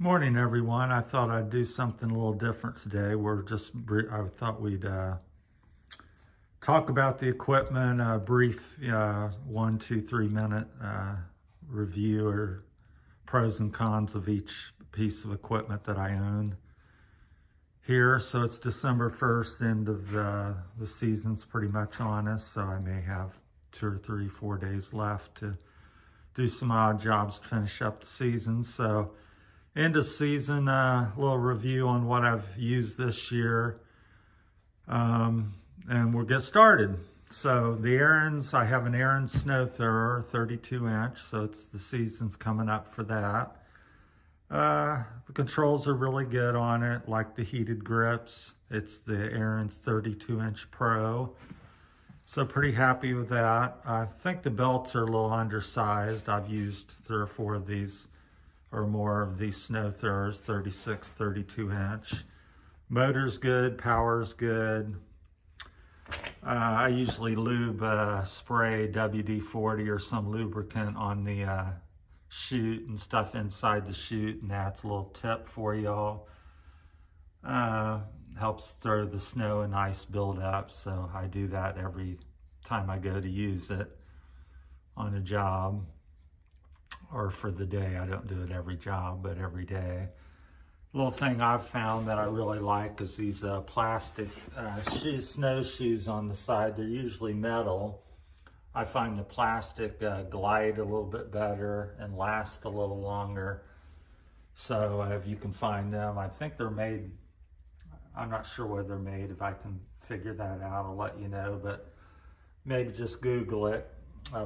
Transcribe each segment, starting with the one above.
Morning, everyone. I thought I'd do something a little different today. I thought we'd talk about the equipment, a brief 1, 2, 3 minute review or pros and cons of each piece of equipment that I own here. So it's December 1st, end of the season's pretty much on us. So I may have 2 or 3, 4 days left to do some odd jobs to finish up the season. So end of season, little review on what I've used this year. And we'll get started. So the Aaron's, I have an Aaron's snow thrower, 32 inch. So the season's coming up for that. The controls are really good on it, like the heated grips. It's the Aaron's 32 inch Pro. So pretty happy with that. I think the belts are a little undersized. I've used 3 or 4 of these or more of these snow throwers, 36, 32 inch. Motor's good, power's good. I usually lube spray WD-40 or some lubricant on the chute and stuff inside the chute, and that's a little tip for y'all. Helps throw the snow and ice build up, so I do that every time I go to use it on a job. Or for the day. I don't do it every job, but every day. Little thing I've found that I really like is these plastic snowshoes on the side. They're usually metal. I find the plastic glide a little bit better and last a little longer. So if you can find them, I think they're made, I'm not sure where they're made. If I can figure that out, I'll let you know, but maybe just Google it.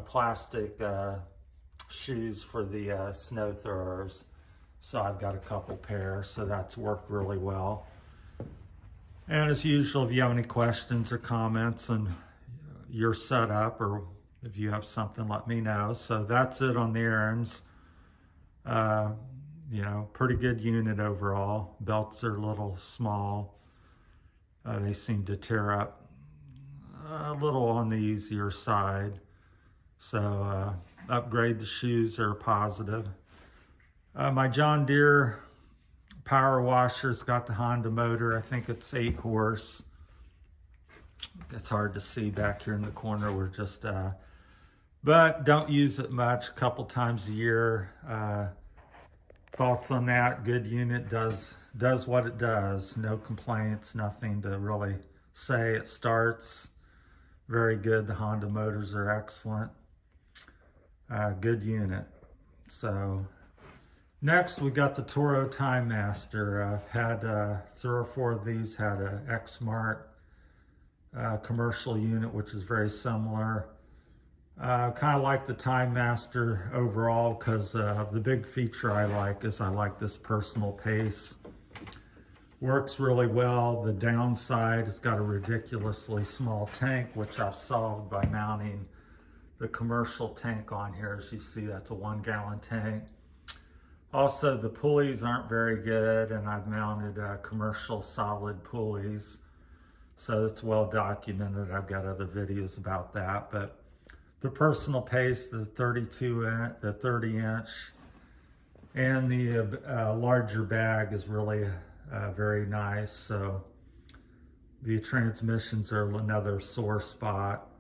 Plastic shoes for the snow throwers. So I've got a couple pairs, so that's worked really well. And as usual, if you have any questions or comments on your setup, or if you have something, let me know. So that's it on the Aaron's. Pretty good unit overall. Belts are a little small. They seem to tear up a little on the easier side. So upgrade the shoes are positive. My John Deere power washer's got the Honda motor. I think it's 8 horse. It's hard to see back here in the corner. We're just, but don't use it much, a couple times a year. Thoughts on that? Good unit, does what it does. No complaints, nothing to really say. It starts very good. The Honda motors are excellent. Good unit. So next we got the Toro Time Master. I've had 3 or 4 of these. Had a X-Mart commercial unit, which is very similar. Kind of like the Time Master overall, because the big feature I like is I like this personal pace. Works really well. The downside, it's got a ridiculously small tank, which I've solved by mounting the commercial tank on here. As you see, that's a 1-gallon tank. Also, the pulleys aren't very good, and I've mounted commercial solid pulleys. So it's well documented. I've got other videos about that. But the personal pace, the 30 inch, and the larger bag is really very nice. So the transmissions are another sore spot.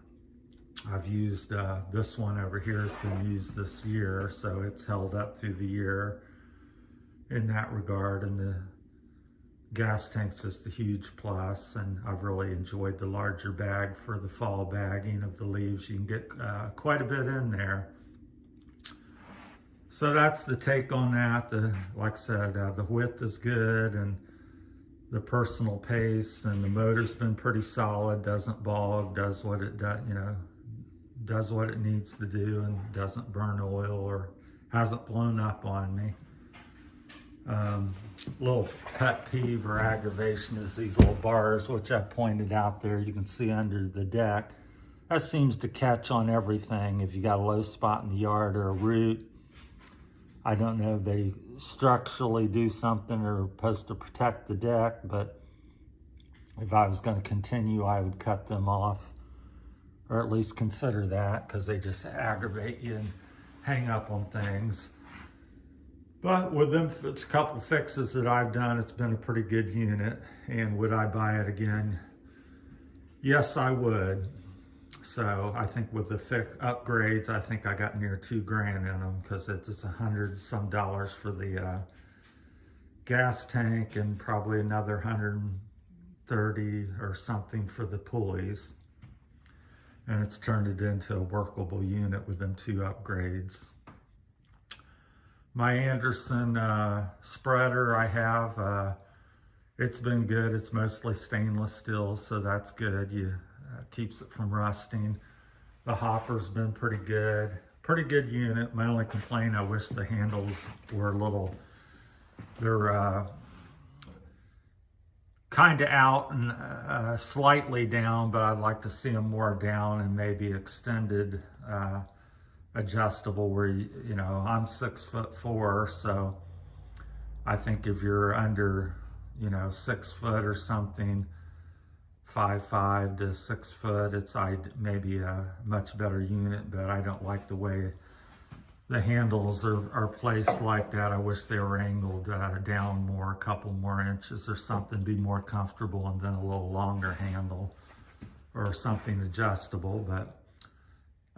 I've used this one over here has been used this year, so it's held up through the year in that regard. And the gas tank's just a huge plus, and I've really enjoyed the larger bag for the fall bagging of the leaves. You can get quite a bit in there. So that's the take on that. Like I said, the width is good, and the personal pace, and the motor's been pretty solid. Doesn't bog, does what it does, does what it needs to do, and doesn't burn oil or hasn't blown up on me. Little pet peeve or aggravation is these little bars, which I pointed out there. You can see under the deck. That seems to catch on everything. If you got a low spot in the yard or a root, I don't know if they structurally do something or are supposed to protect the deck, but if I was going to continue, I would cut them off, or at least consider that, because they just aggravate you and hang up on things. But with them, a couple fixes that I've done, it's been a pretty good unit. And would I buy it again? Yes, I would. So I think with the upgrades, I think I got near $2,000 in them, because it's $100 some for the gas tank and probably another 130 or something for the pulleys. And it's turned it into a workable unit with them 2 upgrades. My Anderson spreader I have, it's been good. It's mostly stainless steel, so that's good. Keeps it from rusting. The hopper's been pretty good. Pretty good unit. My only complaint, I wish the handles were a little, they're kind of out and slightly down, but I'd like to see them more down and maybe extended, adjustable, where you know, I'm 6'4", so I think if you're under, you know, 6 foot or something, 5'5" to 6 foot, it's maybe a much better unit. But I don't like the way the handles are placed like that. I wish they were angled down more, a couple more inches or something, be more comfortable, and then a little longer handle or something adjustable. But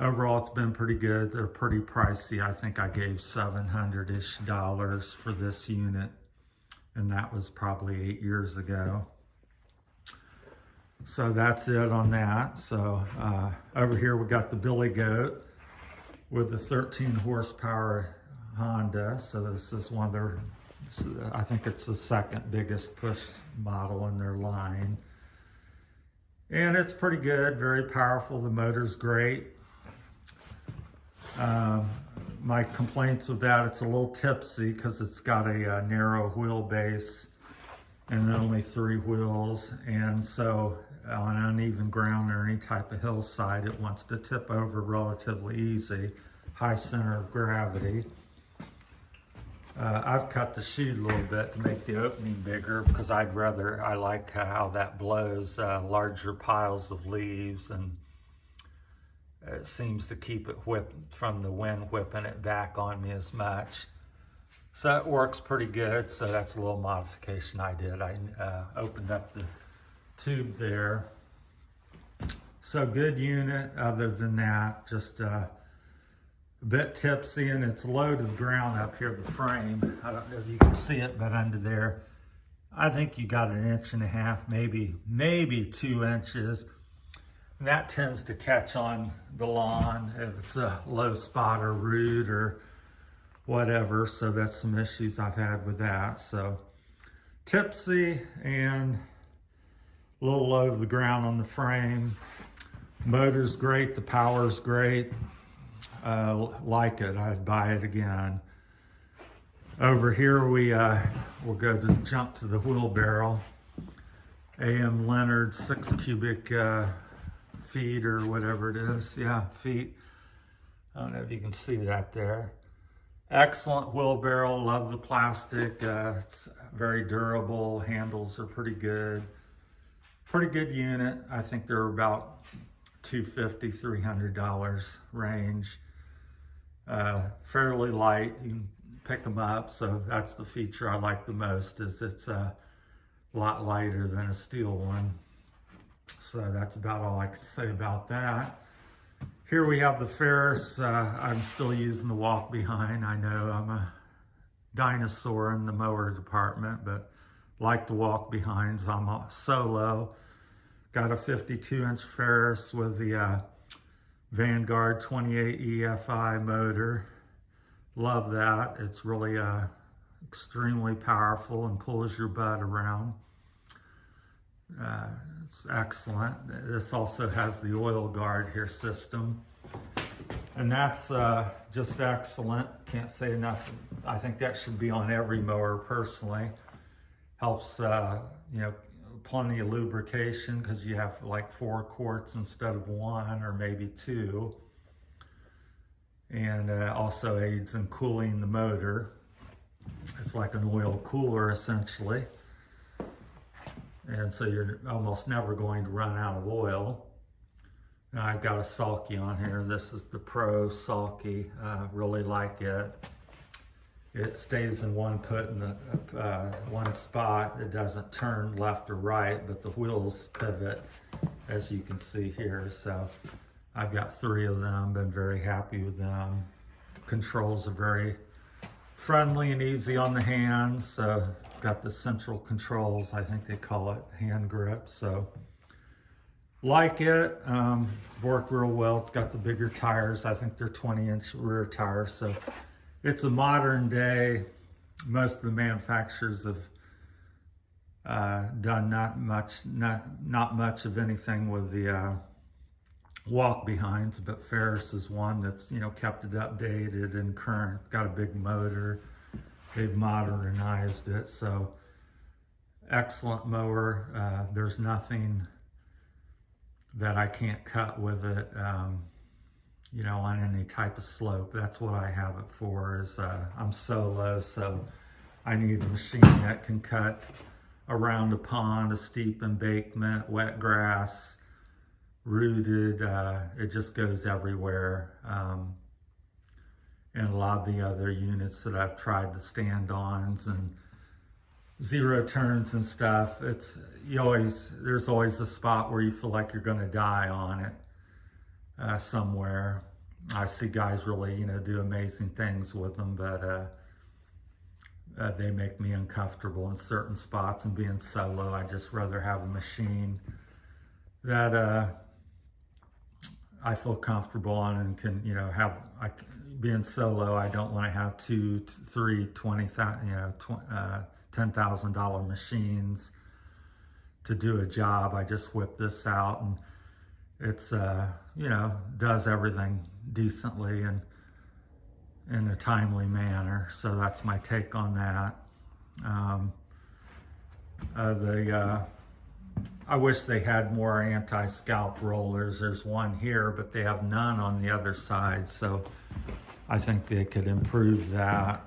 overall, it's been pretty good. They're pretty pricey. I think I gave $700-ish for this unit, and that was probably 8 years ago. So that's it on that. So over here we got the Billy Goat with the 13 horsepower Honda. So this is one of their, I think it's the second biggest push model in their line. And it's pretty good, very powerful. The motor's great. My complaints with that, it's a little tipsy because it's got a narrow wheelbase and then only 3 wheels. And so on uneven ground or any type of hillside, it wants to tip over relatively easy, high center of gravity. I've cut the chute a little bit to make the opening bigger, because I like how that blows larger piles of leaves, and it seems to keep it whipped from the wind, whipping it back on me as much. So it works pretty good. So that's a little modification I did. I opened up the tube there. So good unit. Other than that, just a bit tipsy, and it's low to the ground up here, the frame. I don't know if you can see it, but under there, I think you got 1.5 inches, maybe 2 inches. And that tends to catch on the lawn if it's a low spot or root or whatever. So that's some issues I've had with that. So tipsy and a little low to the ground on the frame. Motor's great, the power's great. Like it, I'd buy it again. Over here we'll go to jump to the wheelbarrow. A.M. Leonard 6 cubic feet or whatever it is. Yeah, feet. I don't know if you can see that there. Excellent wheelbarrow, love the plastic. It's very durable, handles are pretty good. Pretty good unit. I think they're about $250, $300 range. Fairly light, you can pick them up, so that's the feature I like the most, is it's a lot lighter than a steel one. So that's about all I can say about that. Here we have the Ferris. I'm still using the walk behind. I know I'm a dinosaur in the mower department, but like the walk behinds. I'm a solo. Got a 52-inch Ferris with the Vanguard 28 EFI motor. Love that. It's really extremely powerful and pulls your butt around. It's excellent. This also has the oil guard here system, and that's just excellent. Can't say enough. I think that should be on every mower personally. Helps, you know, plenty of lubrication, because you have like 4 quarts instead of 1 or maybe 2, and also aids in cooling the motor. It's like an oil cooler essentially. And so you're almost never going to run out of oil. Now I've got a sulky on here. This is the Pro sulky. Really like it. it stays in one one spot. It doesn't turn left or right, but the wheels pivot, as you can see here. So I've got 3 of them, been very happy with them. Controls are very friendly and easy on the hands. So it's got the central controls, I think they call it hand grip. So like it, it's worked real well. It's got the bigger tires. I think they're 20-inch rear tires. So it's a modern day. Most of the manufacturers have done not much of anything with the walk behinds, but Ferris is one that's, you know, kept it updated and current. It's got a big motor. They've modernized it. So excellent mower. There's nothing that I can't cut with it, you know, on any type of slope. That's what I have it for. Is I'm solo, so I need a machine that can cut around a pond, a steep embankment, wet grass, rooted. It just goes everywhere. And a lot of the other units that I've tried, the stand-ons and zero turns and stuff, there's always a spot where you feel like you're going to die on it somewhere. I see guys really, you know, do amazing things with them, but they make me uncomfortable in certain spots. And being solo, I just rather have a machine that I feel comfortable on and can, you know, being solo, I don't want to have 2, 3, 20,000, you know, $10,000 machines to do a job. I just whip this out, and it's, you know, does everything decently and in a timely manner. So that's my take on that. I wish they had more anti-scalp rollers. There's one here, but they have none on the other side. So I think they could improve that.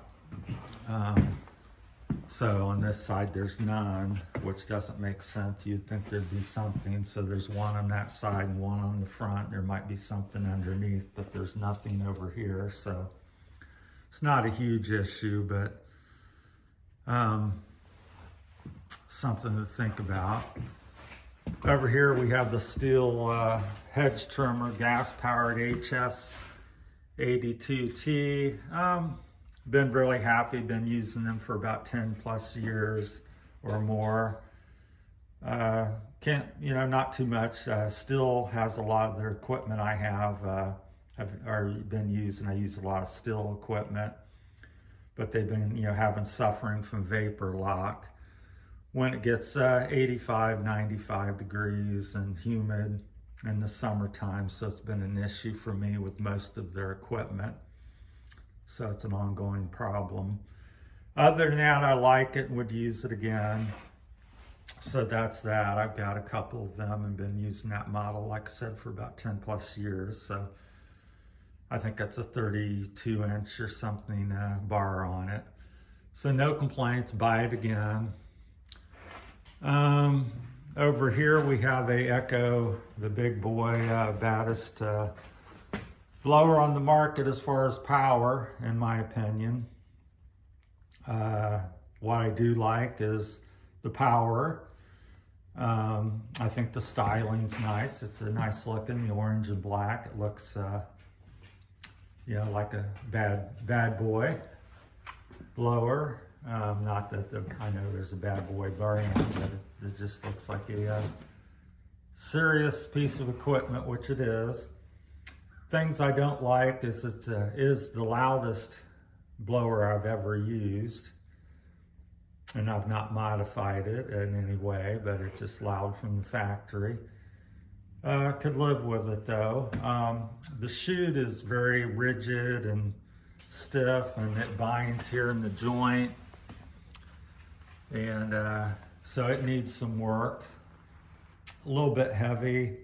So on this side, there's none, which doesn't make sense. You'd think there'd be something. So there's one on that side and one on the front. There might be something underneath, but there's nothing over here. So it's not a huge issue, but something to think about. Over here, we have the steel hedge trimmer, gas-powered HS 82T. Been really happy, been using them for about 10 plus years or more. You know, not too much. Still has a lot of their equipment I have already been using. I use a lot of Stihl equipment, but they've been, you know, suffering from vapor lock. When it gets 85, 95 degrees and humid in the summertime, so it's been an issue for me with most of their equipment. So it's an ongoing problem. Other than that, I like it and would use it again. So that's that. I've got a couple of them and been using that model, like I said, for about 10 plus years. So I think that's a 32-inch or something bar on it. So no complaints, buy it again. Over here we have a Echo, the big boy, baddest blower on the market as far as power, in my opinion. What I do like is the power. I think the styling's nice. It's a nice looking, the orange and black. It looks, you know, like a bad boy blower. Not that I know there's a bad boy brand, but it just looks like a serious piece of equipment, which it is. Things I don't like is it is the loudest blower I've ever used, and I've not modified it in any way, but it's just loud from the factory. Could live with it though. The chute is very rigid and stiff, and it binds here in the joint, and so it needs some work. A little bit heavy.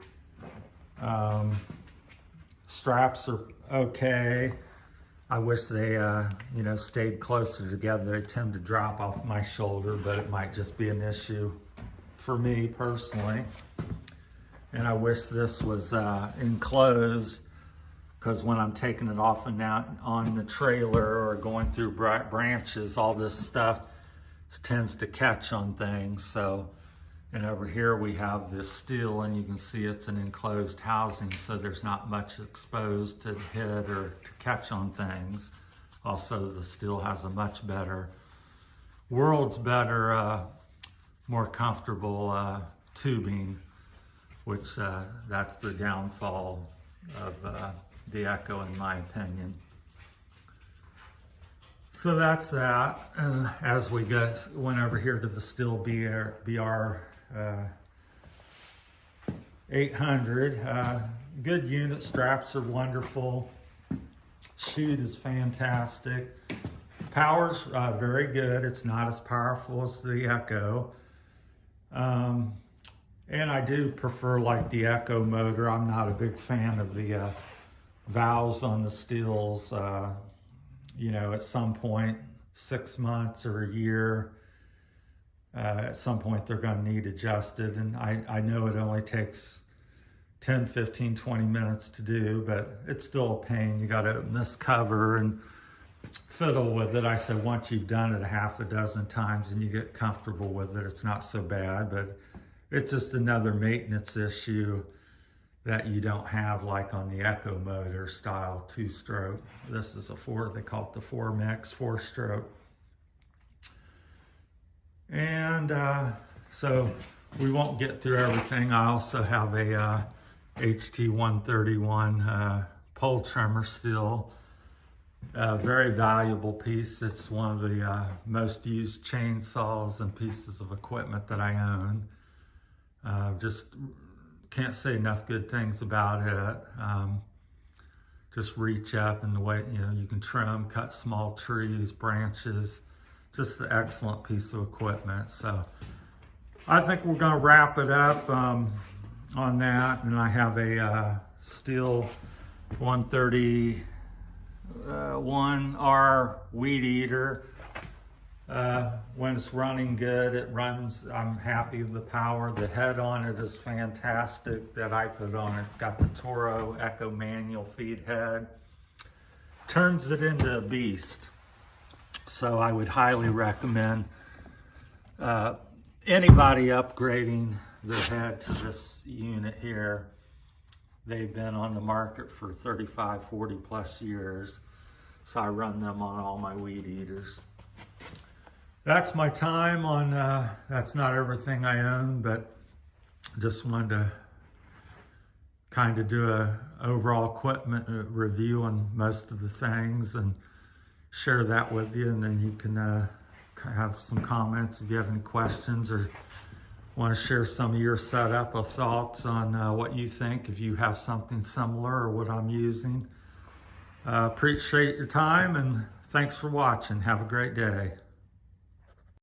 Straps are okay. I wish they, you know, stayed closer together. They tend to drop off my shoulder, but it might just be an issue for me personally. And I wish this was enclosed because when I'm taking it off and down on the trailer or going through branches, all this stuff tends to catch on things. So, and over here we have this steel, and you can see it's an enclosed housing, so there's not much exposed to hit or to catch on things. Also, the steel has a much better, world's better, more comfortable tubing, which that's the downfall of the Echo, in my opinion. So that's that. As we went over here to the Stihl BR 800, good unit, straps are wonderful, chute is fantastic, power's very good. It's not as powerful as the Echo. And I do prefer like the Echo motor. I'm not a big fan of the valves on the Stihls. You know, at some point, 6 months or a year, at some point they're going to need adjusted. And I know it only takes 10, 15, 20 minutes to do, but it's still a pain. You got to open this cover and fiddle with it. I said once you've done it a half a dozen times and you get comfortable with it, it's not so bad, but it's just another maintenance issue that you don't have like on the Echo motor style 2-stroke. This is a they call it the 4-mix 4-stroke. And so we won't get through everything. I also have a HT131 pole trimmer still. A very valuable piece. It's one of the most used chainsaws and pieces of equipment that I own. Just can't say enough good things about it. Just reach up, and the way, you know, you can trim, cut small trees, branches. Just an excellent piece of equipment. So I think we're going to wrap it up on that. And I have a Stihl 131R weed eater. When it's running good, it runs. I'm happy with the power. The head on it is fantastic that I put on it. It's got the Toro Echo manual feed head. Turns it into a beast. So I would highly recommend anybody upgrading their head to this unit here. They've been on the market for 35, 40 plus years. So I run them on all my weed eaters. That's my time on, that's not everything I own, but just wanted to kind of do a overall equipment review on most of the things and share that with you. And then you can have some comments if you have any questions or want to share some of your setup of thoughts on what you think, if you have something similar or what I'm using. Appreciate your time, and thanks for watching. Have a great day.